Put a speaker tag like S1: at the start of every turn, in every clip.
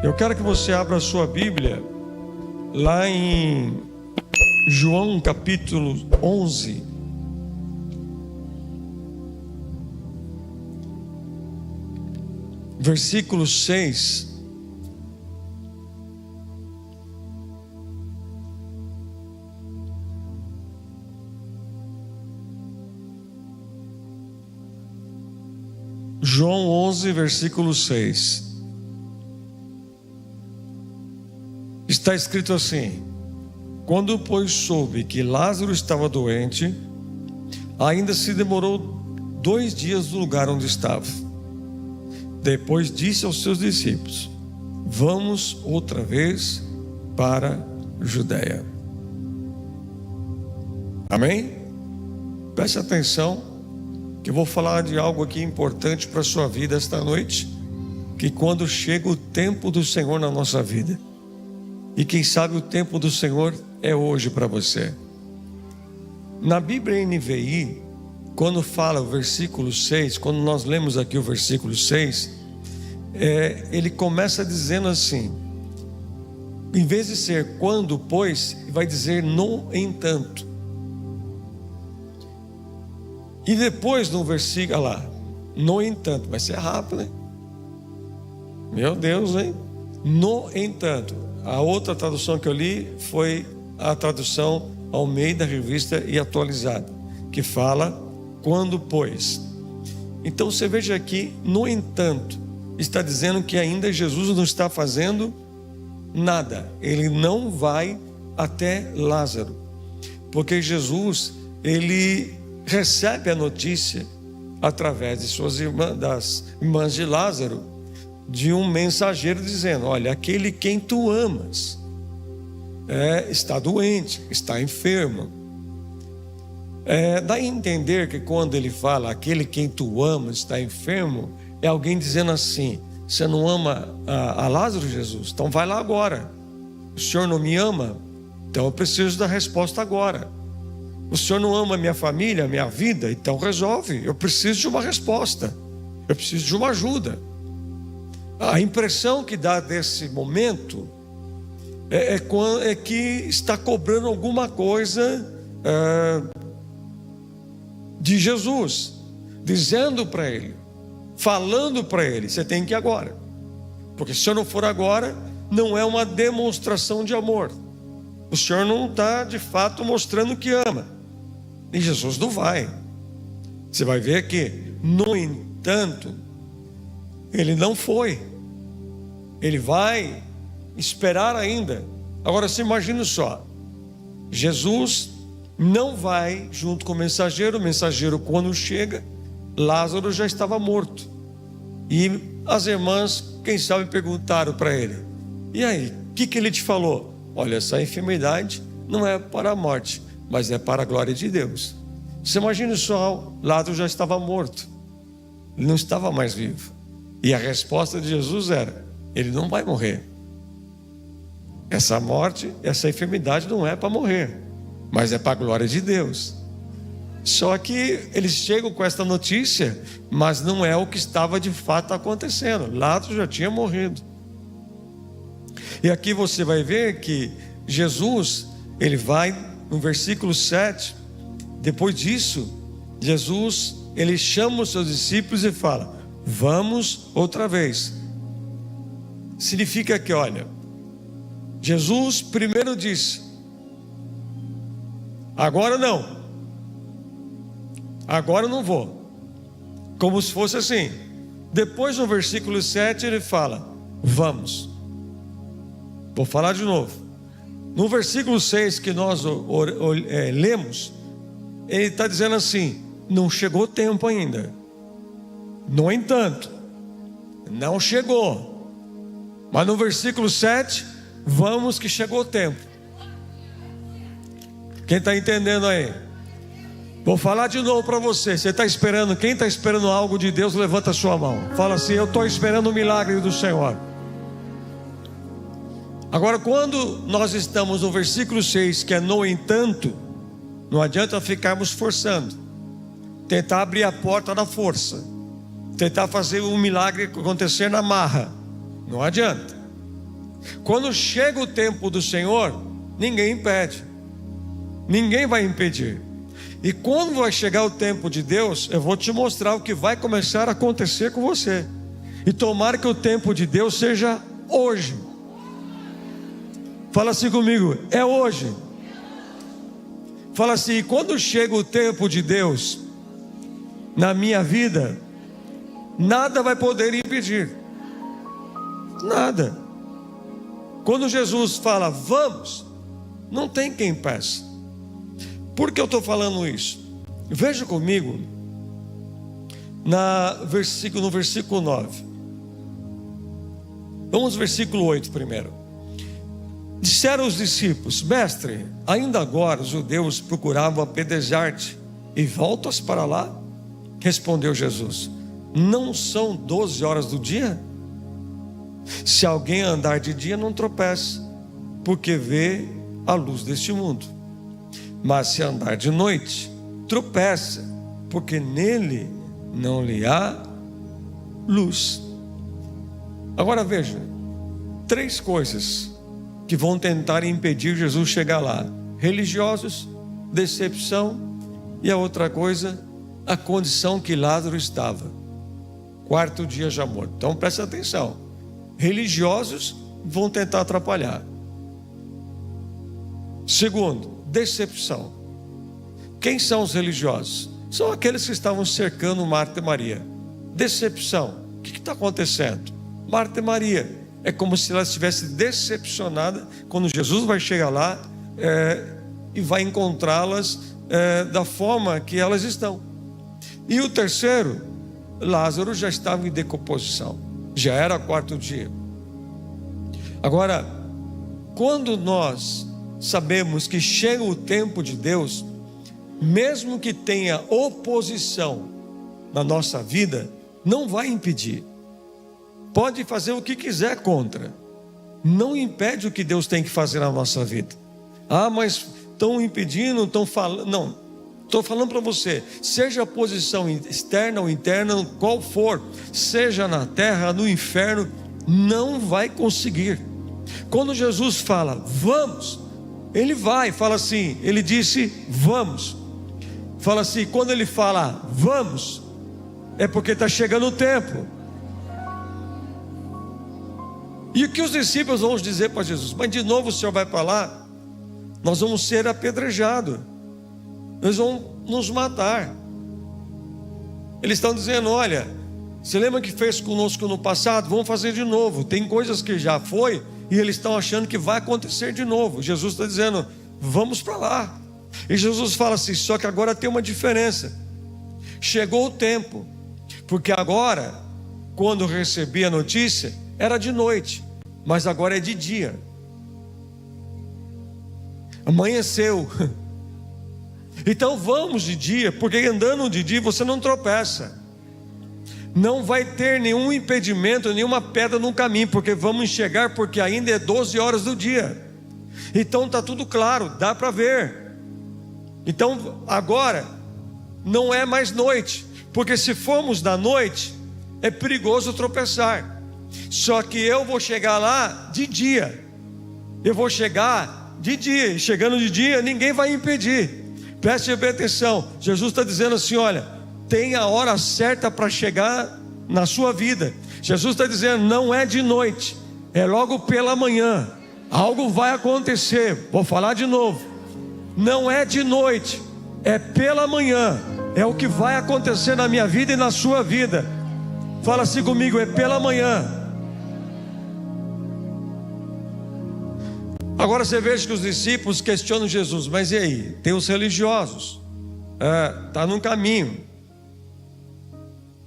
S1: Eu quero que você abra a sua Bíblia lá em João capítulo 11. Versículo 6. João 11, versículo 6. Está escrito assim: quando, pois, soube que Lázaro estava doente, ainda se demorou 2 dias no lugar onde estava. Depois disse aos seus discípulos: vamos outra vez para a Judeia. Amém? Preste atenção, que eu vou falar de algo aqui importante para a sua vida esta noite, que quando chega o tempo do Senhor na nossa vida, e quem sabe o tempo do Senhor é hoje para você. Na Bíblia NVI, quando fala o versículo 6, quando nós lemos aqui o versículo 6, ele começa dizendo assim, em vez de ser quando, pois, vai dizer no entanto. E depois no versículo, olha lá, no entanto, vai ser rápido, né? Meu Deus, hein? No entanto. A outra tradução que eu li foi a tradução Almeida, Revista e Atualizada, que fala quando, pois. Então você veja aqui, no entanto, está dizendo que ainda Jesus não está fazendo nada. Ele não vai até Lázaro, porque Jesus, ele recebe a notícia através de suas irmãs, das irmãs de Lázaro, de um mensageiro dizendo: olha, aquele quem tu amas está doente, está enfermo. Dá a entender que quando ele fala aquele quem tu amas está enfermo, é alguém dizendo assim: você não ama a Lázaro, Jesus? Então vai lá agora. O Senhor não me ama? Então eu preciso da resposta agora. O Senhor não ama a minha família, a minha vida? Então resolve. Eu preciso de uma resposta, eu preciso de uma ajuda. A impressão que dá desse momento é que está cobrando alguma coisa de Jesus, dizendo para ele, falando para ele: você tem que ir agora, porque se eu não for agora, não é uma demonstração de amor. O Senhor não está de fato mostrando que ama, e Jesus não vai. Você vai ver que, no entanto, ele não foi. Ele vai esperar ainda. Agora você imagina só, Jesus não vai junto com o mensageiro. O mensageiro, quando chega, Lázaro já estava morto. E as irmãs, quem sabe, perguntaram para ele: e aí, o que ele te falou? Olha, essa enfermidade não é para a morte, mas é para a glória de Deus. Você imagina só, Lázaro já estava morto, ele não estava mais vivo. E a resposta de Jesus era: ele não vai morrer. Essa morte, essa enfermidade não é para morrer, mas é para a glória de Deus. Só que eles chegam com esta notícia, mas não é o que estava de fato acontecendo. Lázaro já tinha morrido. E aqui você vai ver que Jesus, ele vai no versículo 7, depois disso, Jesus, ele chama os seus discípulos e fala: vamos outra vez. Significa que, olha, Jesus primeiro disse: agora não, agora não vou. Como se fosse assim. Depois no versículo 7 ele fala: vamos. Vou falar de novo. No versículo 6 que nós lemos, ele está dizendo assim: não chegou o tempo ainda. No entanto, não chegou. Mas no versículo 7, vamos que chegou o tempo. Quem está entendendo aí? Vou falar de novo para você. Você está esperando? Quem está esperando algo de Deus, levanta a sua mão. Fala assim: eu estou esperando o milagre do Senhor. Agora, quando nós estamos no versículo 6, que é no entanto, não adianta ficarmos forçando, tentar abrir a porta na força, tentar fazer um milagre acontecer na marra. Não adianta. Quando chega o tempo do Senhor, ninguém impede. Ninguém vai impedir. E quando vai chegar o tempo de Deus, eu vou te mostrar o que vai começar a acontecer com você. E tomara que o tempo de Deus seja hoje. Fala assim comigo, é hoje. Fala assim, quando chega o tempo de Deus na minha vida, nada vai poder impedir. Nada. Quando Jesus fala, vamos, não tem quem impeça. Por que eu estou falando isso? Veja comigo no versículo 9. Vamos ao versículo 8 primeiro. Disseram os discípulos, mestre, ainda agora os judeus procuravam apedrejar-te, e voltas para lá? Respondeu Jesus, não são 12 horas do dia? Se alguém andar de dia não tropeça, porque vê a luz deste mundo. Mas se andar de noite, tropeça, porque nele não lhe há luz. Agora veja, 3 coisas que vão tentar impedir Jesus chegar lá: religiosos, decepção, e a outra coisa, a condição que Lázaro estava, 4 dias já morto. Então presta atenção, religiosos vão tentar atrapalhar. Segundo, decepção. Quem são os religiosos? São aqueles que estavam cercando Marta e Maria. Decepção, o que está acontecendo? Marta e Maria, é como se ela estivesse decepcionada quando Jesus vai chegar lá e vai encontrá-las da forma que elas estão. E o terceiro, Lázaro já estava em decomposição, já era 4º dia. Agora, quando nós sabemos que chega o tempo de Deus, mesmo que tenha oposição na nossa vida, não vai impedir. Pode fazer o que quiser contra, não impede o que Deus tem que fazer na nossa vida. Ah, mas estão impedindo, estão falando. Não, estou falando para você, seja a posição externa ou interna, qual for, seja na terra, no inferno, não vai conseguir. Quando Jesus fala, vamos, ele vai, fala assim, ele disse, vamos. Fala assim, quando ele fala, vamos, é porque está chegando o tempo. E o que os discípulos vão dizer para Jesus? Mas de novo o Senhor vai para lá? Nós vamos ser apedrejados, eles vão nos matar. Eles estão dizendo, olha, você lembra que fez conosco no passado? Vamos fazer de novo. Tem coisas que já foi e eles estão achando que vai acontecer de novo. Jesus está dizendo, vamos para lá. E Jesus fala assim, só que agora tem uma diferença. Chegou o tempo, porque agora, quando recebi a notícia, era de noite, mas agora é de dia. Amanheceu. Então vamos de dia, porque andando de dia você não tropeça. Não vai ter nenhum impedimento, nenhuma pedra no caminho, porque vamos enxergar, porque ainda é 12 horas do dia. Então está tudo claro, dá para ver. Então agora não é mais noite, porque se formos da noite, é perigoso tropeçar. Só que eu vou chegar lá de dia. Eu vou chegar de dia. E chegando de dia, ninguém vai impedir. Preste bem atenção. Jesus está dizendo assim, olha, tem a hora certa para chegar na sua vida. Jesus está dizendo, não é de noite, é logo pela manhã. Algo vai acontecer. Vou falar de novo. Não é de noite, é pela manhã. É o que vai acontecer na minha vida e na sua vida. Fala assim comigo, é pela manhã. Agora você veja que os discípulos questionam Jesus, mas e aí? Tem os religiosos, está no caminho.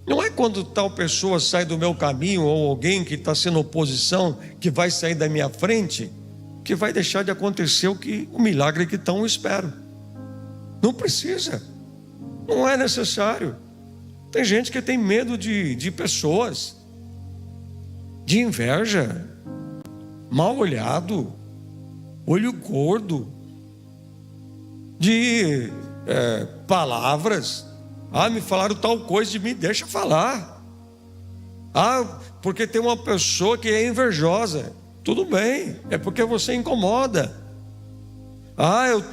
S1: Não é quando tal pessoa sai do meu caminho, ou alguém que está sendo oposição, que vai sair da minha frente, que vai deixar de acontecer o milagre que tão espero. Não precisa, não é necessário. Tem gente que tem medo de pessoas, de inveja, mal olhado, olho gordo, de palavras. Ah, me falaram tal coisa de mim, deixa falar. Ah, porque tem uma pessoa que é invejosa, Tudo bem, é porque você incomoda.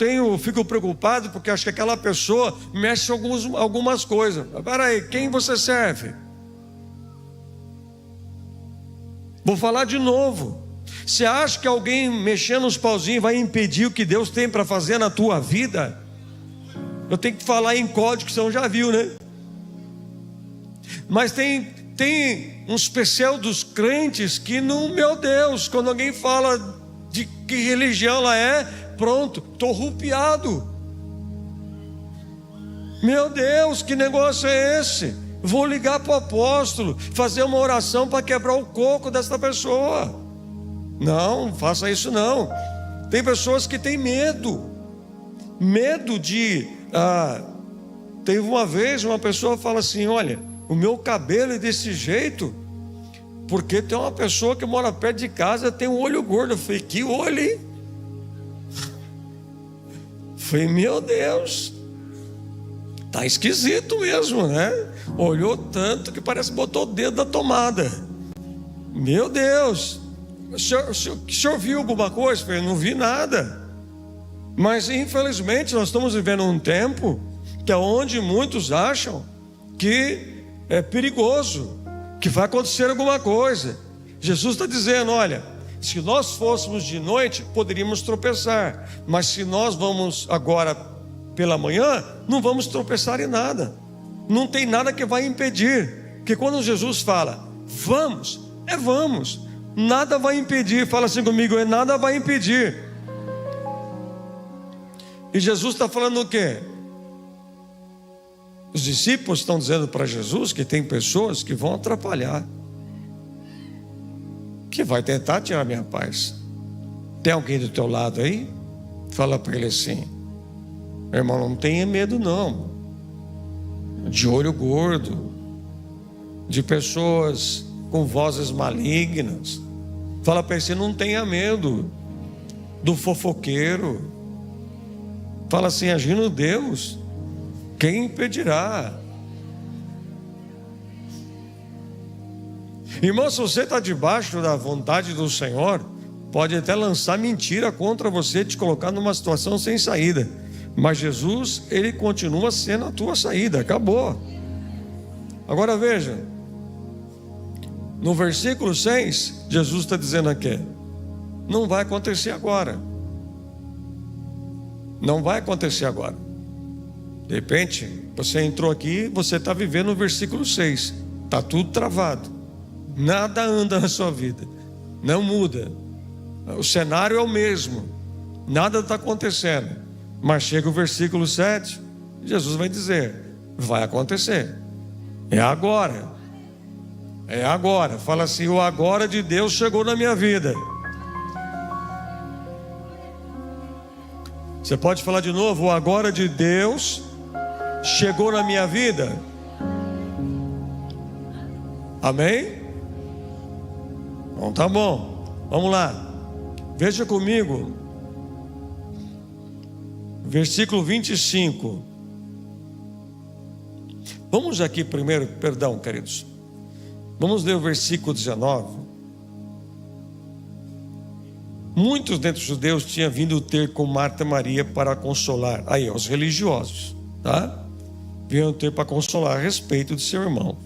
S1: Eu fico preocupado porque acho que aquela pessoa mexe algumas coisas. Peraí, quem você serve? Vou falar de novo. Você acha que alguém mexendo os pauzinhos vai impedir o que Deus tem para fazer na tua vida? Eu tenho que falar em código, que você já viu, né? Mas tem um especial dos crentes que não, meu Deus, quando alguém fala de que religião ela é, pronto, estou rupiado. Meu Deus, que negócio é esse? Vou ligar para o apóstolo, fazer uma oração para quebrar o coco dessa pessoa. Não, faça isso não. Tem pessoas que têm medo de... teve uma vez uma pessoa fala assim: olha, o meu cabelo é desse jeito porque tem uma pessoa que mora perto de casa, tem um olho gordo. Eu falei: que olho, hein? Falei: meu Deus, tá esquisito mesmo, né? Olhou tanto que parece que botou o dedo na tomada. Meu Deus, o senhor viu alguma coisa? Eu falei: não vi nada. Mas infelizmente nós estamos vivendo um tempo que é onde muitos acham que é perigoso, que vai acontecer alguma coisa. Jesus está dizendo: olha, se nós fôssemos de noite, poderíamos tropeçar, mas se nós vamos agora pela manhã, não vamos tropeçar em nada. Não tem nada que vai impedir. Porque quando Jesus fala vamos, vamos, nada vai impedir. Fala assim comigo: nada vai impedir. E Jesus está falando o quê? Os discípulos estão dizendo para Jesus que tem pessoas que vão atrapalhar, que vai tentar tirar minha paz. Tem alguém do teu lado aí? Fala para ele assim: irmão, não tenha medo não, de olho gordo, de pessoas com vozes malignas. Fala para ele assim: não tenha medo do fofoqueiro. Fala assim: agindo Deus, quem impedirá? Irmão, se você está debaixo da vontade do Senhor, pode até lançar mentira contra você, te colocar numa situação sem saída, mas Jesus, Ele continua sendo a tua saída. Acabou. Agora veja, no versículo 6, Jesus está dizendo aqui: não vai acontecer agora. Não vai acontecer agora. De repente, você entrou aqui, você está vivendo o versículo 6. Está tudo travado. Nada anda na sua vida. Não muda. O cenário é o mesmo. Nada está acontecendo. Mas chega o versículo 7, Jesus vai dizer: vai acontecer. É agora. É agora. Fala assim: o agora de Deus chegou na minha vida. Você pode falar de novo: o agora de Deus chegou na minha vida. Amém? Então tá bom, vamos lá. Veja comigo versículo 25. Vamos aqui primeiro, perdão, queridos, vamos ler o versículo 19. Muitos dentre os judeus tinham vindo ter com Marta e Maria para consolar. Aí, os religiosos, tá? Vinham ter para consolar a respeito de seu irmão.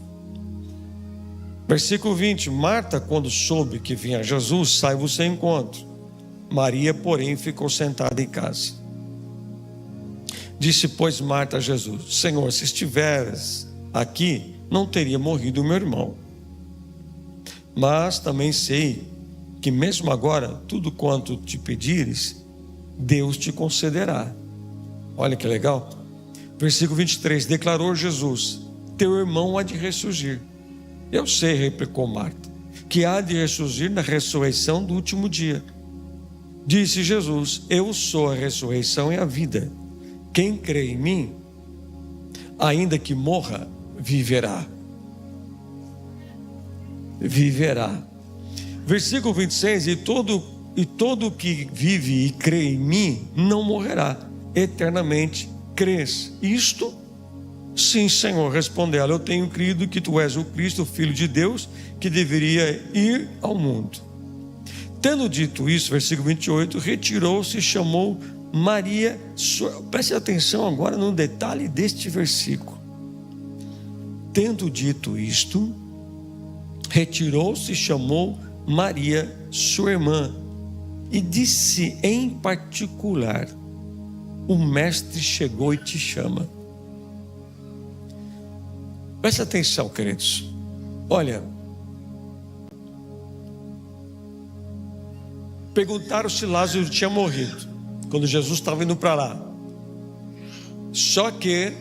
S1: Versículo 20: Marta, quando soube que vinha Jesus, saiu ao seu encontro. Maria, porém, ficou sentada em casa. Disse, pois, Marta a Jesus: Senhor, se estiveres aqui, não teria morrido o meu irmão. Mas também sei que mesmo agora, tudo quanto te pedires, Deus te concederá. Olha que legal. Versículo 23, declarou Jesus: teu irmão há de ressurgir. Eu sei, replicou Marta, que há de ressurgir na ressurreição do último dia. Disse Jesus: eu sou a ressurreição e a vida. Quem crê em mim, ainda que morra, viverá. Viverá. Versículo 26, e todo que vive e crê em mim não morrerá eternamente. Crês isto? Sim, Senhor, respondeu ela: eu tenho crido que tu és o Cristo, o Filho de Deus, que deveria ir ao mundo. Tendo dito isso, versículo 28, retirou-se e chamou Maria. Preste atenção agora no detalhe deste versículo. Tendo dito isto, retirou-se e chamou Maria, sua irmã, e disse em particular: o mestre chegou e te chama. Preste atenção, queridos. Olha, perguntaram se Lázaro tinha morrido quando Jesus estava indo para lá. Só que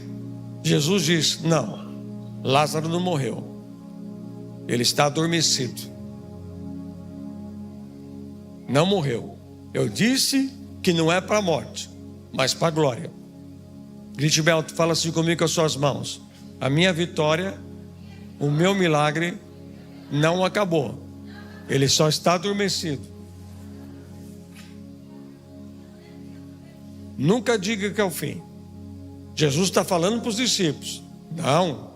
S1: Jesus disse: não, Lázaro não morreu, ele está adormecido, não morreu. Eu disse que não é para a morte, mas para a glória. Grite bem alto, fala assim comigo com as suas mãos: a minha vitória, o meu milagre não acabou, ele só está adormecido. Nunca diga que é o fim. Jesus está falando para os discípulos: não,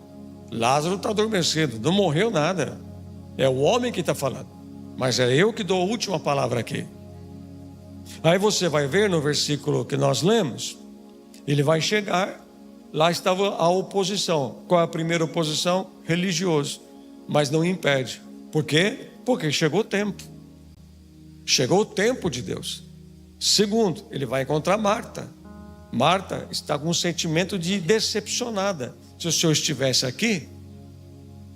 S1: Lázaro está adormecido, não morreu nada. É o homem que está falando, mas é eu que dou a última palavra aqui. Aí você vai ver no versículo que nós lemos, ele vai chegar, lá estava a oposição. Qual é a primeira oposição? Religioso, mas não impede. Por quê? Porque chegou o tempo. Chegou o tempo de Deus. Segundo, ele vai encontrar Marta. Marta está com um sentimento de decepcionada. Se o Senhor estivesse aqui,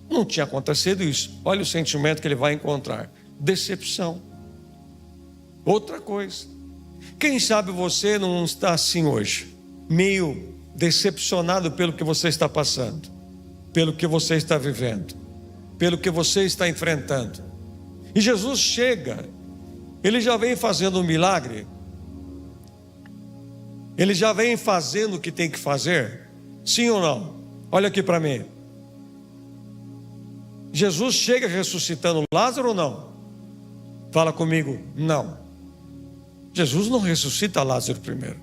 S1: não tinha acontecido isso. Olha o sentimento que ele vai encontrar: decepção. Outra coisa, quem sabe você não está assim hoje, meio decepcionado pelo que você está passando, pelo que você está vivendo, pelo que você está enfrentando. E Jesus chega, ele já vem fazendo um milagre, ele já vem fazendo o que tem que fazer, sim ou não? Olha aqui para mim. Jesus chega ressuscitando Lázaro ou não? Fala comigo: não. Jesus não ressuscita Lázaro primeiro.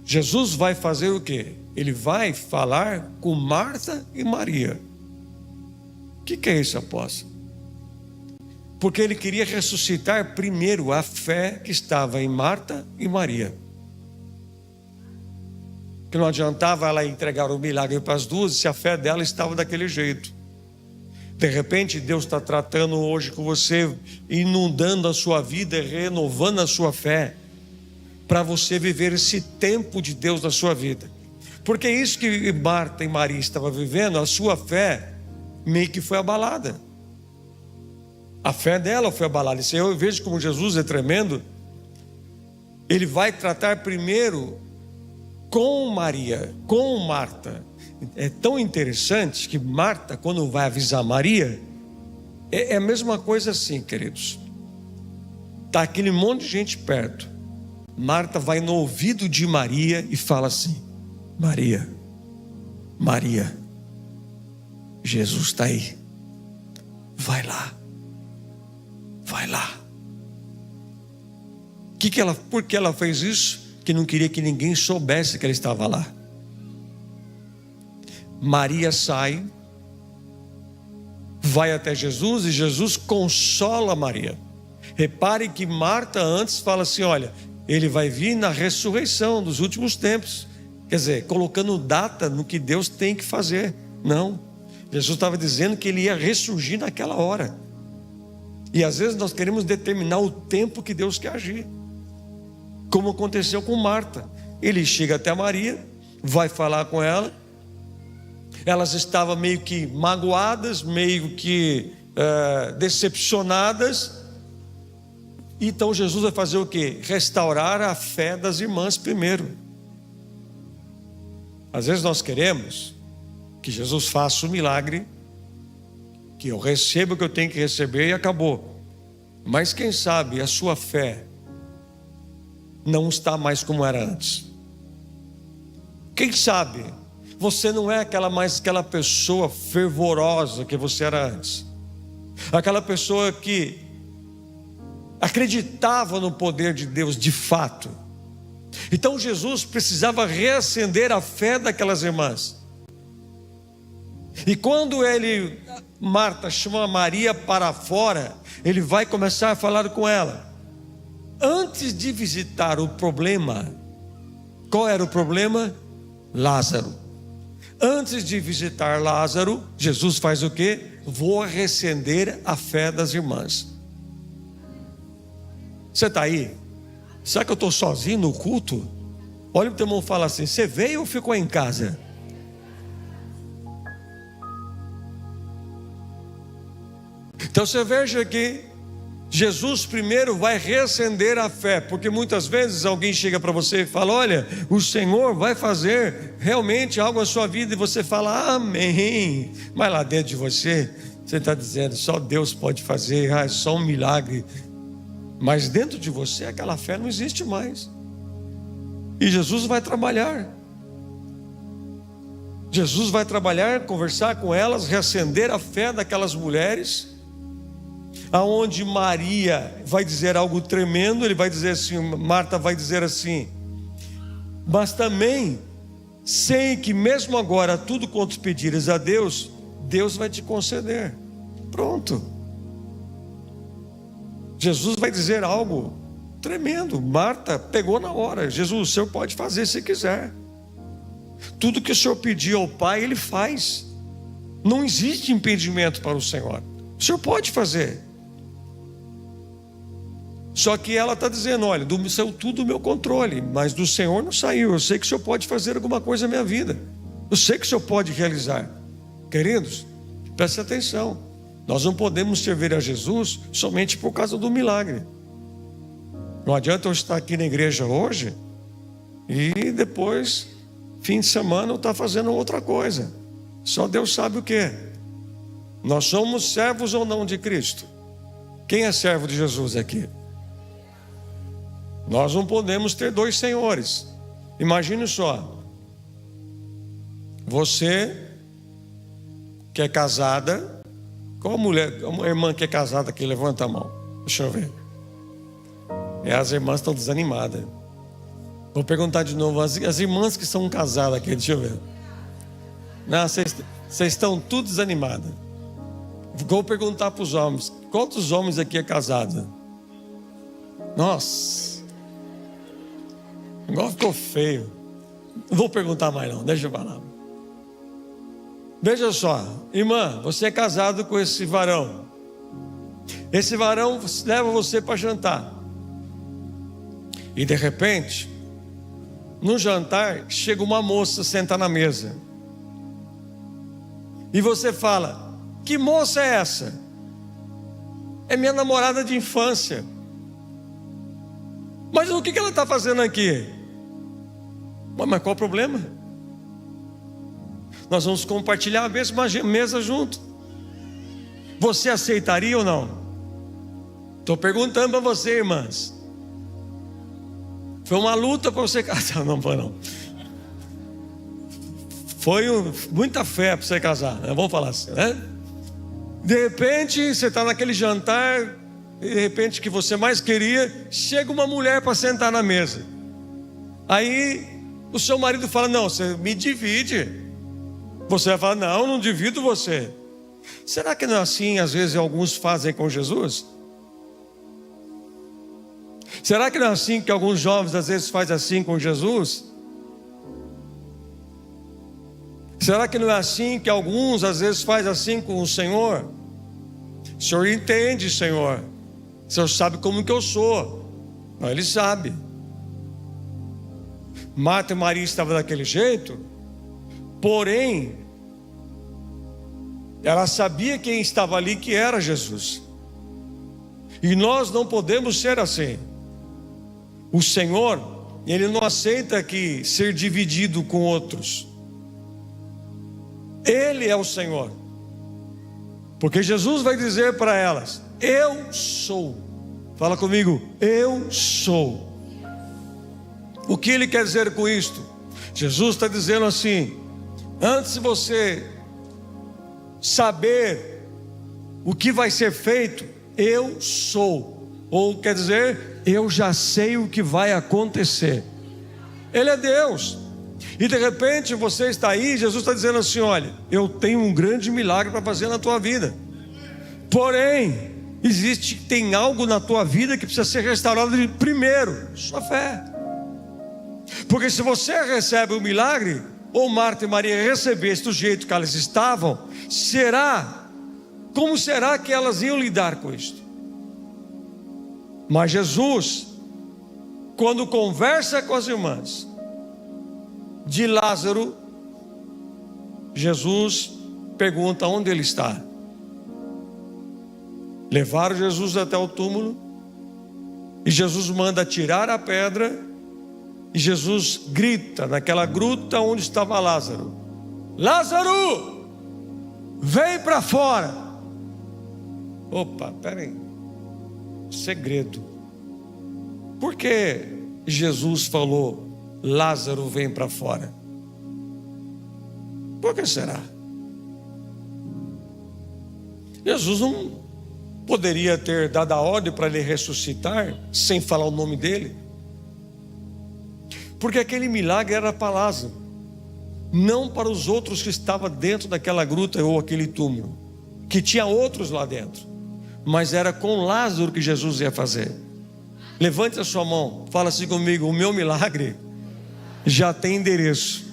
S1: Jesus vai fazer o quê? Ele vai falar com Marta e Maria. O que é isso, apóstolo? Porque ele queria ressuscitar primeiro a fé que estava em Marta e Maria. Que não adiantava ela entregar o milagre para as duas se a fé dela estava daquele jeito. De repente Deus está tratando hoje com você, inundando a sua vida, renovando a sua fé, para você viver esse tempo de Deus na sua vida. Porque é isso que Marta e Maria estavam vivendo, a sua fé meio que foi abalada. A fé dela foi abalada. Isso eu vejo como Jesus é tremendo. Ele vai tratar primeiro com Maria, com Marta. É tão interessante que Marta, quando vai avisar Maria, é a mesma coisa assim, queridos. Está aquele monte de gente perto. Marta vai no ouvido de Maria e fala assim: Maria, Maria, Jesus está aí, vai lá, vai lá. Por que ela fez isso? Que não queria que ninguém soubesse que ela estava lá. Maria sai, vai até Jesus e Jesus consola Maria. Repare que Marta antes fala assim: olha, ele vai vir na ressurreição dos últimos tempos. Quer dizer, colocando data no que Deus tem que fazer. Não, Jesus estava dizendo que ele ia ressurgir naquela hora. E às vezes nós queremos determinar o tempo que Deus quer agir, como aconteceu com Marta. Ele chega até Maria, vai falar com ela. Elas estavam meio que magoadas, meio que decepcionadas. Então Jesus vai fazer o quê? Restaurar a fé das irmãs primeiro. Às vezes nós queremos que Jesus faça um milagre, que eu receba o que eu tenho que receber e acabou. Mas quem sabe a sua fé não está mais como era antes. Quem sabe você não é mais aquela pessoa fervorosa que você era antes, aquela pessoa que acreditava no poder de Deus de fato. Então Jesus precisava reacender a fé daquelas irmãs. E quando ele Marta chama Maria para fora, ele vai começar a falar com ela. Antes de visitar o problema, qual era o problema? Lázaro. Antes de visitar Lázaro, Jesus faz o quê? Vou recender a fé das irmãs. Você está aí? Será que eu estou sozinho no culto? Olha o teu irmão e fala assim: você veio ou ficou em casa? Então você veja que Jesus primeiro vai reacender a fé, porque muitas vezes alguém chega para você e fala: olha, o Senhor vai fazer realmente algo na sua vida, e você fala amém, mas lá dentro de você está dizendo: só Deus pode fazer, é só um milagre. Mas dentro de você aquela fé não existe mais, e Jesus vai trabalhar. Jesus vai trabalhar, conversar com elas, reacender a fé daquelas mulheres. Aonde Maria vai dizer algo tremendo, ele vai dizer assim, Marta vai dizer assim: mas também sei que mesmo agora tudo quanto pedires a Deus, Deus vai te conceder. Pronto. Jesus vai dizer algo tremendo. Marta pegou na hora. Jesus, o Senhor pode fazer se quiser. Tudo que o Senhor pedir ao Pai, Ele faz. Não existe impedimento para o Senhor. O Senhor pode fazer. Só que ela está dizendo: olha, saiu tudo do meu controle, mas do Senhor não saiu. Eu sei que o Senhor pode fazer alguma coisa na minha vida. Eu sei que o Senhor pode realizar. Queridos, preste atenção. Nós não podemos servir a Jesus somente por causa do milagre. Não adianta eu estar aqui na igreja hoje e depois, fim de semana, eu estar fazendo outra coisa. Só Deus sabe o que. Nós somos servos ou não de Cristo? Quem é servo de Jesus aqui? Nós não podemos ter dois senhores. Imagine só. Você que é casada, qual mulher, uma irmã que é casada aqui, levanta a mão. Deixa eu ver. As irmãs estão desanimadas. Vou perguntar de novo, as irmãs que são casadas aqui, deixa eu ver. Não, vocês estão tudo desanimadas. Vou perguntar para os homens, quantos homens aqui é casado? Nossa, agora ficou feio. Não vou perguntar mais não, deixa eu falar. Veja só, irmã, você é casado com esse varão. Esse varão leva você para jantar. E de repente, no jantar, chega uma moça sentar na mesa. E você fala: que moça é essa? É minha namorada de infância. Mas o que ela está fazendo aqui? Mas qual o problema? Nós vamos compartilhar a mesma mesa junto. Você aceitaria ou não? Estou perguntando para você, irmãs. Foi uma luta para você casar? Não foi não. Foi muita fé para você casar, né? Vamos falar assim, né? De repente, você está naquele jantar, de repente que você mais queria, chega uma mulher para sentar na mesa. Aí o seu marido fala: não, você me divide. Você vai falar: não, não divido você. Será que não é assim às vezes alguns fazem com Jesus? Será que não é assim que alguns jovens às vezes fazem assim com Jesus? Será que não é assim que alguns às vezes fazem assim com o Senhor? O Senhor entende, Senhor. O Senhor sabe como que eu sou. Não, Ele sabe. Marta e Maria estavam daquele jeito, porém, ela sabia quem estava ali, que era Jesus. E nós não podemos ser assim. O Senhor, Ele não aceita que ser dividido com outros. Ele é o Senhor. Porque Jesus vai dizer para elas: eu sou. Fala comigo: eu sou. O que Ele quer dizer com isto? Jesus está dizendo assim: antes de você saber o que vai ser feito, eu sou. Ou quer dizer, eu já sei o que vai acontecer. Ele é Deus. E de repente você está aí, Jesus está dizendo assim: olha, eu tenho um grande milagre para fazer na tua vida. Porém, tem algo na tua vida que precisa ser restaurado primeiro, sua fé. Porque se você recebe o milagre, ou Marta e Maria recebessem do jeito que elas estavam, como será que elas iam lidar com isso? Mas Jesus, quando conversa com as irmãs de Lázaro, Jesus pergunta onde ele está. Levaram Jesus até o túmulo, e Jesus manda tirar a pedra, e Jesus grita naquela gruta onde estava Lázaro: Lázaro, vem para fora. Opa, peraí, segredo. Por que Jesus falou: Lázaro, vem para fora? Por que será? Jesus não poderia ter dado a ordem para ele ressuscitar sem falar o nome dele? Porque aquele milagre era para Lázaro, não para os outros que estavam dentro daquela gruta ou aquele túmulo, que tinha outros lá dentro, mas era com Lázaro que Jesus ia fazer. Levante a sua mão, fala assim comigo: o meu milagre já tem endereço,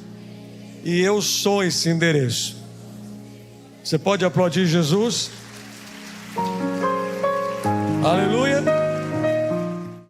S1: e eu sou esse endereço. Você pode aplaudir Jesus? Aleluia.